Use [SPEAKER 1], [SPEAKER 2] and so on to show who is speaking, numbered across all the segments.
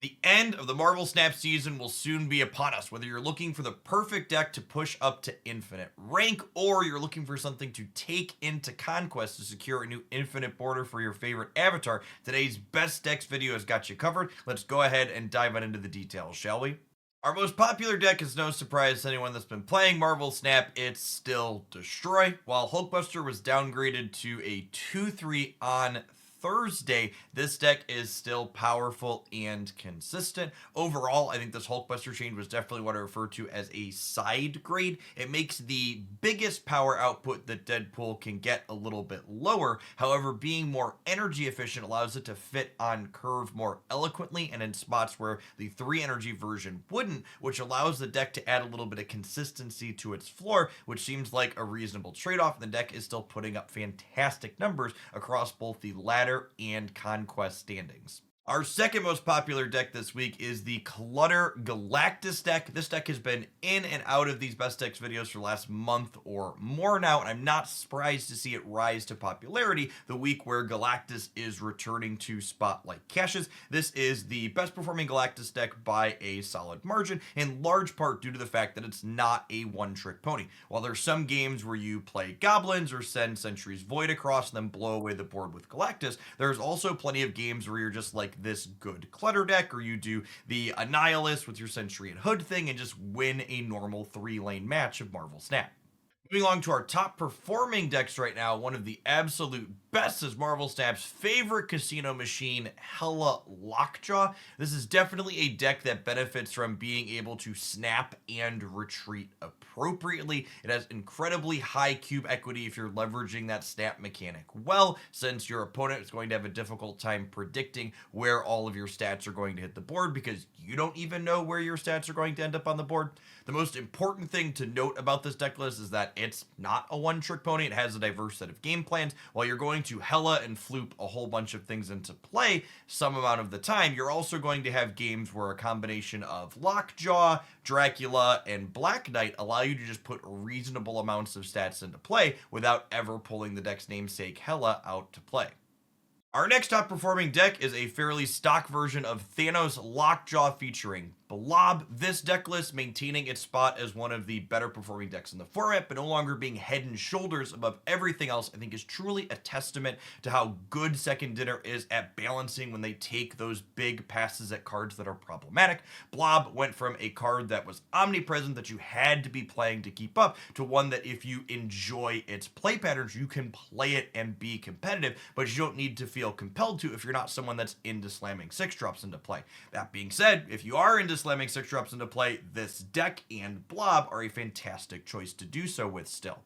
[SPEAKER 1] The end of the Marvel Snap season will soon be upon us. Whether you're looking for the perfect deck to push up to infinite rank, or you're looking for something to take into Conquest to secure a new infinite border for your favorite avatar, today's Best Decks video has got you covered. Let's go ahead and dive on into the details, shall we? Our most popular deck is no surprise to anyone that's been playing Marvel Snap, it's still Destroy. While Hulkbuster was downgraded to a 2-3 on Thursday, this deck is still powerful and consistent. Overall, I think this Hulkbuster change was definitely what I refer to as a side grade. It makes the biggest power output that Deadpool can get a little bit lower. However, being more energy efficient allows it to fit on curve more eloquently and in spots where the 3 energy version wouldn't, which allows the deck to add a little bit of consistency to its floor, which seems like a reasonable trade-off. The deck is still putting up fantastic numbers across both the ladder and Conquest standings. Our second most popular deck this week is the Clutter Galactus deck. This deck has been in and out of these best decks videos for the last month or more now, and I'm not surprised to see it rise to popularity the week where Galactus is returning to Spotlight caches. This is the best performing Galactus deck by a solid margin, in large part due to the fact that it's not a one-trick pony. While there's some games where you play goblins or send Sentry's Void across and then blow away the board with Galactus, there's also plenty of games where you're just like this good clutter deck, or you do the Annihilus with your Sentry and Hood thing and just win a normal 3-lane match of Marvel Snap. Moving along to our top performing decks right now, one of the absolute best is Marvel Snap's favorite casino machine, Hela Lockjaw. This is definitely a deck that benefits from being able to snap and retreat appropriately. It has incredibly high cube equity if you're leveraging that snap mechanic well, since your opponent is going to have a difficult time predicting where all of your stats are going to hit the board because you don't even know where your stats are going to end up on the board. The most important thing to note about this deck list is that it's not a one-trick pony. It has a diverse set of game plans. While you're going to Hela and Floop a whole bunch of things into play some amount of the time, you're also going to have games where a combination of Lockjaw, Dracula, and Black Knight allow you to just put reasonable amounts of stats into play without ever pulling the deck's namesake Hela out to play. Our next top performing deck is a fairly stock version of Thanos Lockjaw featuring Blob. This deck list maintaining its spot as one of the better performing decks in the format, but no longer being head and shoulders above everything else, I think is truly a testament to how good Second Dinner is at balancing when they take those big passes at cards that are problematic. Blob went from a card that was omnipresent that you had to be playing to keep up to one that if you enjoy its play patterns, you can play it and be competitive, but you don't need to feel compelled to if you're not someone that's into slamming 6-drops into play. That being said, if you are into slamming 6-drops into play, this deck and Blob are a fantastic choice to do so with still.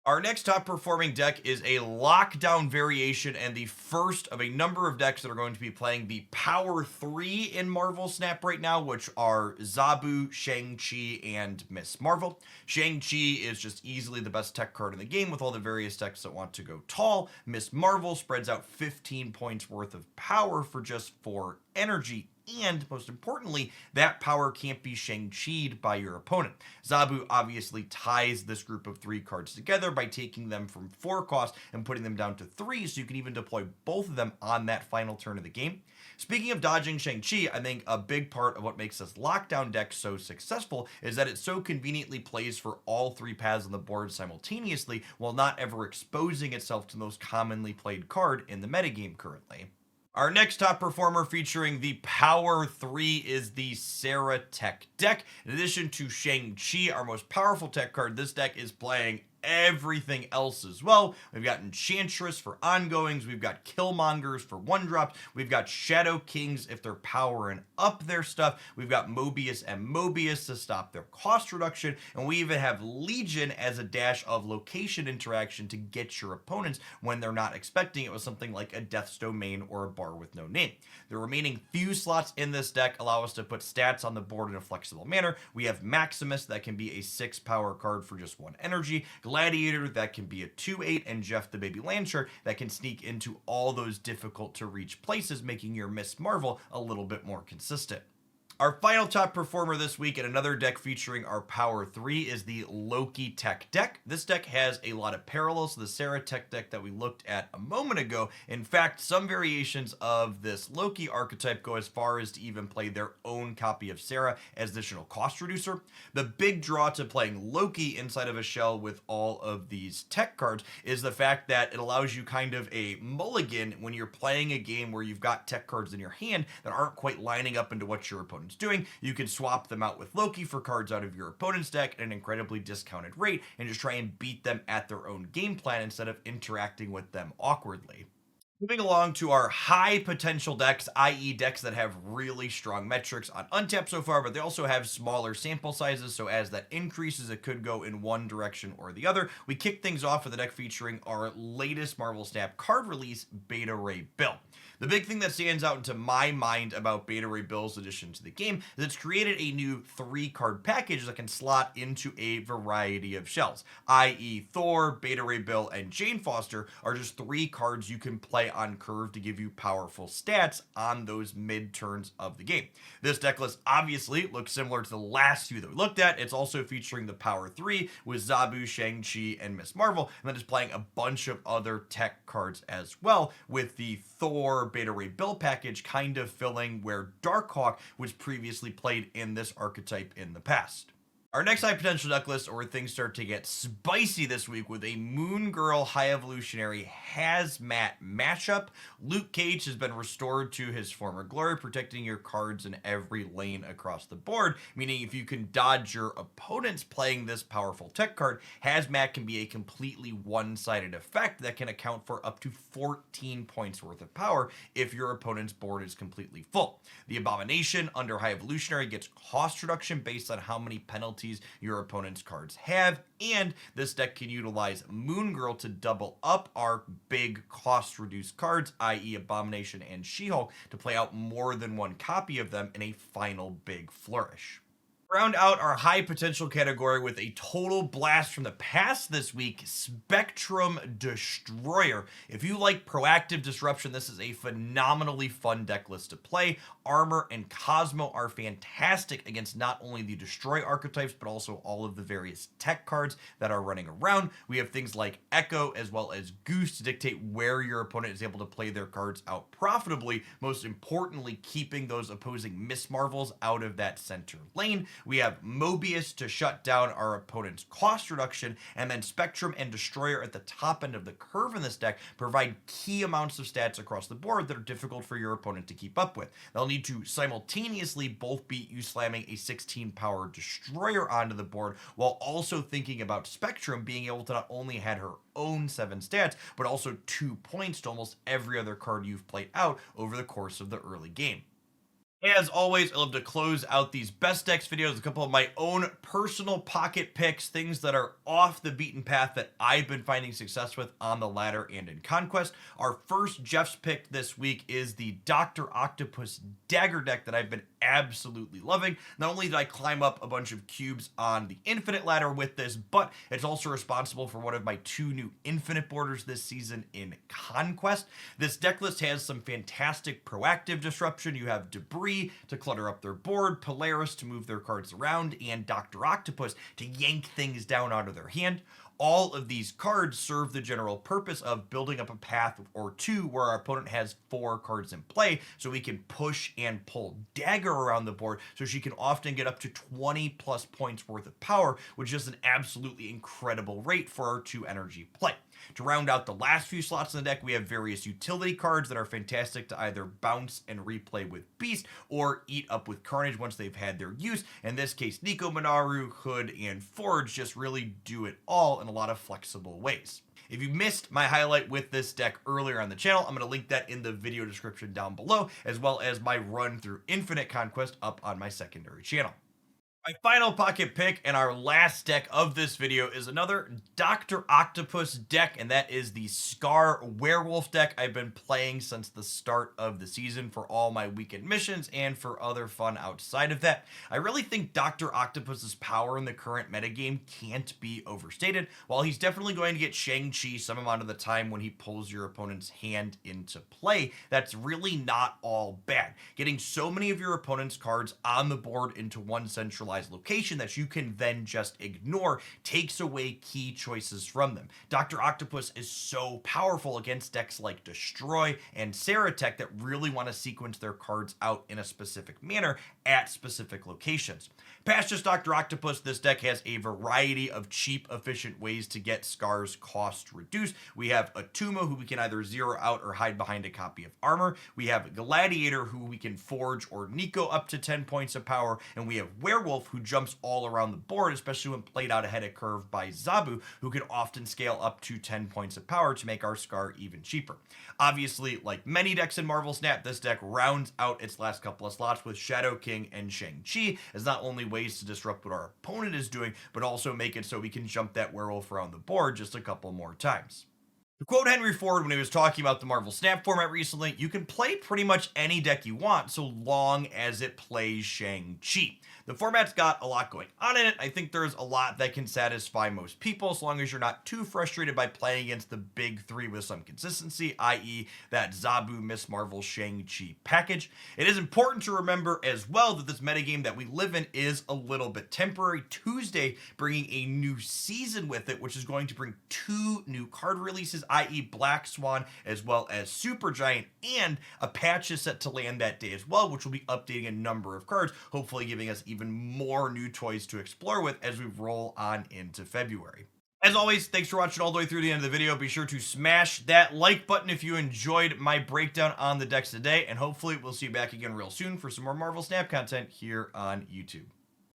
[SPEAKER 1] Our next top performing deck is a lockdown variation and the first of a number of decks that are going to be playing the Power 3 in Marvel Snap right now, which are Zabu, Shang-Chi, and Miss Marvel. Shang-Chi is just easily the best tech card in the game with all the various decks that want to go tall. Miss Marvel spreads out 15 points worth of power for just 4 energy, and most importantly, that power can't be Shang-Chi'd by your opponent. Zabu obviously ties this group of 3 cards together by taking them from 4 cost and putting them down to 3, so you can even deploy both of them on that final turn of the game. Speaking of dodging Shang-Chi, I think a big part of what makes this lockdown deck so successful is that it so conveniently plays for all 3 paths on the board simultaneously while not ever exposing itself to the most commonly played card in the metagame currently. Our next top performer featuring the Power 3 is the Sarah Tech deck. In addition to Shang-Chi, our most powerful tech card, this deck is playing everything else as well. We've got Enchantress for ongoings, we've got Killmongers for 1-drops, we've got Shadow Kings if they're powering up their stuff, we've got Mobius and Mobius to stop their cost reduction, and we even have Legion as a dash of location interaction to get your opponents when they're not expecting it with something like a Death's Domain or a Bar with no name. The remaining few slots in this deck allow us to put stats on the board in a flexible manner. We have Maximus that can be a 6 power card for just 1 energy, Gladiator that can be a 2/8, and Jeff the Baby Landshark that can sneak into all those difficult to reach places, making your Miss Marvel a little bit more consistent. Our final top performer this week in another deck featuring our Power 3 is the Loki Tech deck. This deck has a lot of parallels to the Serra Tech deck that we looked at a moment ago. In fact, some variations of this Loki archetype go as far as to even play their own copy of Serra as additional cost reducer. The big draw to playing Loki inside of a shell with all of these tech cards is the fact that it allows you kind of a mulligan when you're playing a game where you've got tech cards in your hand that aren't quite lining up into what your opponent's doing. You can swap them out with Loki for cards out of your opponent's deck at an incredibly discounted rate and just try and beat them at their own game plan instead of interacting with them awkwardly. Moving along to our high potential decks, i.e. decks that have really strong metrics on untap so far, but they also have smaller sample sizes, so as that increases, it could go in one direction or the other. We kick things off with a deck featuring our latest Marvel Snap card release, Beta Ray Bill. The big thing that stands out into my mind about Beta Ray Bill's addition to the game is it's created a new 3-card package that can slot into a variety of shells, i.e. Thor, Beta Ray Bill, and Jane Foster are just 3 cards you can play on curve to give you powerful stats on those mid turns of the game. This deck list obviously looks similar to the last 2 that we looked at. It's also featuring the Power 3 with Zabu, Shang-Chi, and Miss Marvel, and then just playing a bunch of other tech cards as well, with the Thor Beta Ray Bill package kind of filling where Darkhawk was previously played in this archetype in the past. Our next high potential deck list are where things start to get spicy this week with a Moon Girl High Evolutionary Hazmat matchup. Luke Cage has been restored to his former glory, protecting your cards in every lane across the board, meaning if you can dodge your opponents playing this powerful tech card, Hazmat can be a completely one-sided effect that can account for up to 14 points worth of power if your opponent's board is completely full. The Abomination under High Evolutionary gets cost reduction based on how many penalties your opponent's cards have, and this deck can utilize Moon Girl to double up our big cost reduced cards, i.e. Abomination and She-Hulk, to play out more than one copy of them in a final big flourish. Round out our high potential category with a total blast from the past this week, Spectrum Destroyer. If you like proactive disruption, this is a phenomenally fun deck list to play. Armor and Cosmo are fantastic against not only the Destroy archetypes, but also all of the various tech cards that are running around. We have things like Echo as well as Goose to dictate where your opponent is able to play their cards out profitably, most importantly, keeping those opposing Miss Marvels out of that center lane. We have Mobius to shut down our opponent's cost reduction, and then Spectrum and Destroyer at the top end of the curve in this deck provide key amounts of stats across the board that are difficult for your opponent to keep up with. They'll need to simultaneously both beat you slamming a 16 power Destroyer onto the board, while also thinking about Spectrum being able to not only have her own 7 stats, but also 2 points to almost every other card you've played out over the course of the early game. As always, I love to close out these best decks videos, a couple of my own personal pocket picks, things that are off the beaten path that I've been finding success with on the ladder and in Conquest. Our first Jeff's pick this week is the Dr. Octopus Dagger deck that I've been absolutely loving. Not only did I climb up a bunch of cubes on the Infinite ladder with this, but it's also responsible for one of my 2 new Infinite borders this season in Conquest. This deck list has some fantastic proactive disruption. You have Debris to clutter up their board, Polaris to move their cards around, and Dr. Octopus to yank things down out of their hand. All of these cards serve the general purpose of building up a path or 2 where our opponent has 4 cards in play, so we can push and pull Dagger around the board, so she can often get up to 20 plus points worth of power, which is an absolutely incredible rate for our 2 energy play. To round out the last few slots in the deck, we have various utility cards that are fantastic to either bounce and replay with Beast or eat up with Carnage once they've had their use. In this case, Nico Minaru, Hood, and Forge just really do it all in a lot of flexible ways. If you missed my highlight with this deck earlier on the channel, I'm going to link that in the video description down below, as well as my run through Infinite Conquest up on my secondary channel. My final pocket pick and our last deck of this video is another Dr. Octopus deck, and that is the Scar Werewolf deck I've been playing since the start of the season for all my weekend missions and for other fun outside of that. I really think Dr. Octopus's power in the current metagame can't be overstated. While he's definitely going to get Shang-Chi some amount of the time when he pulls your opponent's hand into play, that's really not all bad. Getting so many of your opponent's cards on the board into one centralized location that you can then just ignore takes away key choices from them. Dr. Octopus is so powerful against decks like Destroy and Saratech that really want to sequence their cards out in a specific manner at specific locations. Past just Dr. Octopus, this deck has a variety of cheap, efficient ways to get Scar's cost reduced. We have Atuma, who we can either zero out or hide behind a copy of armor. We have Gladiator, who we can forge or Nico up to 10 points of power. And we have Werewolf, who jumps all around the board, especially when played out ahead of curve by Zabu, who can often scale up to 10 points of power to make our Scar even cheaper. Obviously, like many decks in Marvel Snap, this deck rounds out its last couple of slots with Shadow King and Shang-Chi as not only ways to disrupt what our opponent is doing, but also make it so we can jump that Werewolf around the board just a couple more times. To quote Henry Ford when he was talking about the Marvel Snap format recently, you can play pretty much any deck you want so long as it plays Shang-Chi. The format's got a lot going on in it. I think there's a lot that can satisfy most people as long as you're not too frustrated by playing against the big three with some consistency, i.e. that Zabu, Miss Marvel, Shang-Chi package. It is important to remember as well that this metagame that we live in is a little bit temporary. Tuesday bringing a new season with it, which is going to bring 2 new card releases, i.e. Black Swan as well as Supergiant, and a patch is set to land that day as well, which will be updating a number of cards, hopefully giving us even more new toys to explore with as we roll on into February. As always, thanks for watching all the way through the end of the video. Be sure to smash that like button if you enjoyed my breakdown on the decks today, and hopefully we'll see you back again real soon for some more Marvel Snap content here on YouTube.